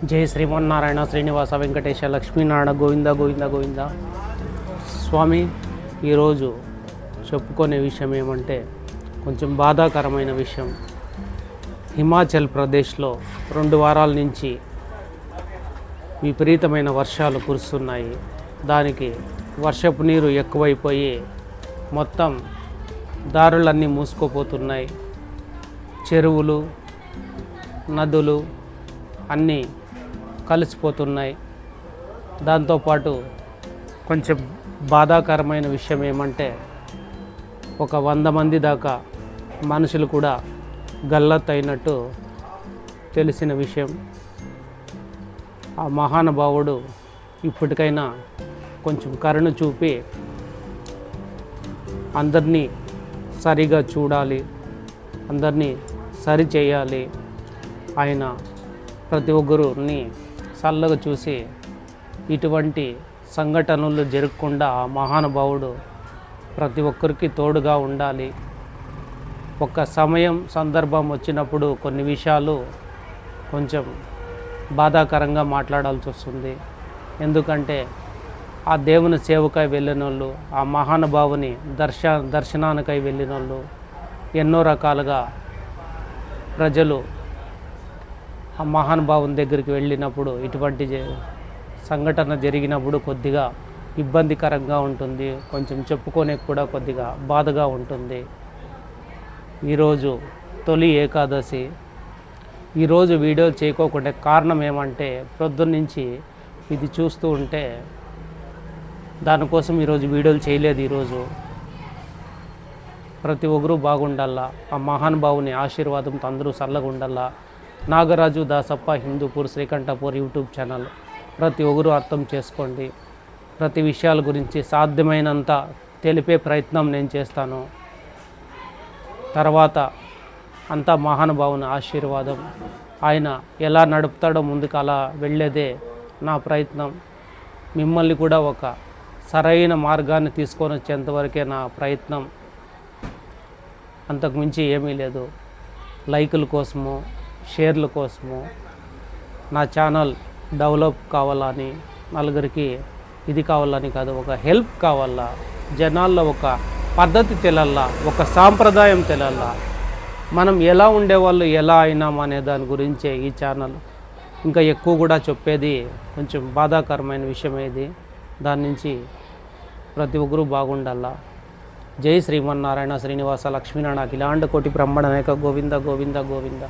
జై శ్రీమన్నారాయణ శ్రీనివాస వెంకటేశ లక్ష్మీనారాయణ గోవింద గోవింద గోవింద. స్వామి, ఈరోజు చెప్పుకునే విషయం ఏమంటే కొంచెం బాధాకరమైన విషయం. హిమాచల్ ప్రదేశ్లో 2 వారాల నుంచి విపరీతమైన వర్షాలు కురుస్తున్నాయి. దానికి వర్షపు నీరు ఎక్కువైపోయి మొత్తం దారులన్నీ మూసుకుపోతున్నాయి. చెరువులు, నదులు అన్నీ కలిసిపోతున్నాయి. దాంతోపాటు కొంచెం బాధాకరమైన విషయం ఏమంటే ఒక 100 మంది దాకా మనుషులు కూడా గల్లత్తైనట్టు తెలిసిన విషయం. ఆ మహానుభావుడు ఇప్పటికైనా కొంచెం కరుణ చూపి అందరినీ సరిగా చూడాలి, అందరినీ సరి చేయాలి. ఆయన ప్రతి ఒక్కరిని చల్లగా చూసి ఇటువంటి సంఘటనలు జరగకుండా ఆ మహానుభావుడు ప్రతి ఒక్కరికి తోడుగా ఉండాలి. ఒక సమయం సందర్భం వచ్చినప్పుడు కొన్ని విషయాలు కొంచెం బాధాకరంగా మాట్లాడాల్సి వస్తుంది. ఎందుకంటే ఆ దేవుని సేవకై వెళ్ళిన వాళ్ళు, ఆ మహానుభావుని దర్శనానికై వెళ్ళిన వాళ్ళు ఎన్నో రకాలుగా ప్రజలు ఆ మహానుభావుని దగ్గరికి వెళ్ళినప్పుడు ఇటువంటి సంఘటన జరిగినప్పుడు కొద్దిగా ఇబ్బందికరంగా ఉంటుంది. కొంచెం చెప్పుకోనేకి కూడా కొద్దిగా బాధగా ఉంటుంది. ఈరోజు తొలి ఏకాదశి. ఈరోజు వీడియో చేయకోకుండా కారణం ఏమంటే ప్రొద్దున్నుంచి ఇది చూస్తూ ఉంటే దానికోసం ఈరోజు వీడియోలు చేయలేదు. ఈరోజు ప్రతి ఒక్కరూ బాగుండాలా, ఆ మహానుభావుని ఆశీర్వాదంతో అందరూ చల్లగా ఉండాలా. నాగరాజు దాసప్ప హిందూపూర్ శ్రీకంఠపూర్ యూట్యూబ్ ఛానల్ ప్రతి ఒక్కరూ అర్థం చేసుకోండి. ప్రతి విషయాల గురించి సాధ్యమైనంత తెలిపే ప్రయత్నం నేను చేస్తాను. తర్వాత అంతా మహానుభావుని ఆశీర్వాదం, ఆయన ఎలా నడుపుతాడో ముందుకు అలా వెళ్ళేదే నా ప్రయత్నం. మిమ్మల్ని కూడా ఒక సరైన మార్గాన్ని తీసుకొని వచ్చేంతవరకే నా ప్రయత్నం. అంతకుమించి ఏమీ లేదు. లైకుల కోసము, షేర్ల కోసము, నా ఛానల్ డెవలప్ కావాలని, నలుగురికి ఇది కావాలని కాదు, ఒక హెల్ప్ కావాలా, జనాల్లో ఒక పద్ధతి తెలల్లా, ఒక సాంప్రదాయం తెలల్లా, మనం ఎలా ఉండేవాళ్ళు ఎలా అయినాం అనే దాని గురించే ఈ ఛానల్. ఇంకా ఎక్కువ కూడా చెప్పేది కొంచెం బాధాకరమైన విషయం ఇది. దాని నుంచి ప్రతి ఒక్కరూ బాగుండాలా. జై శ్రీమన్నారాయణ శ్రీనివాస లక్ష్మీనారాయణ అఖిలాండ కోటి బ్రహ్మణ నాయక గోవింద గోవింద గోవింద.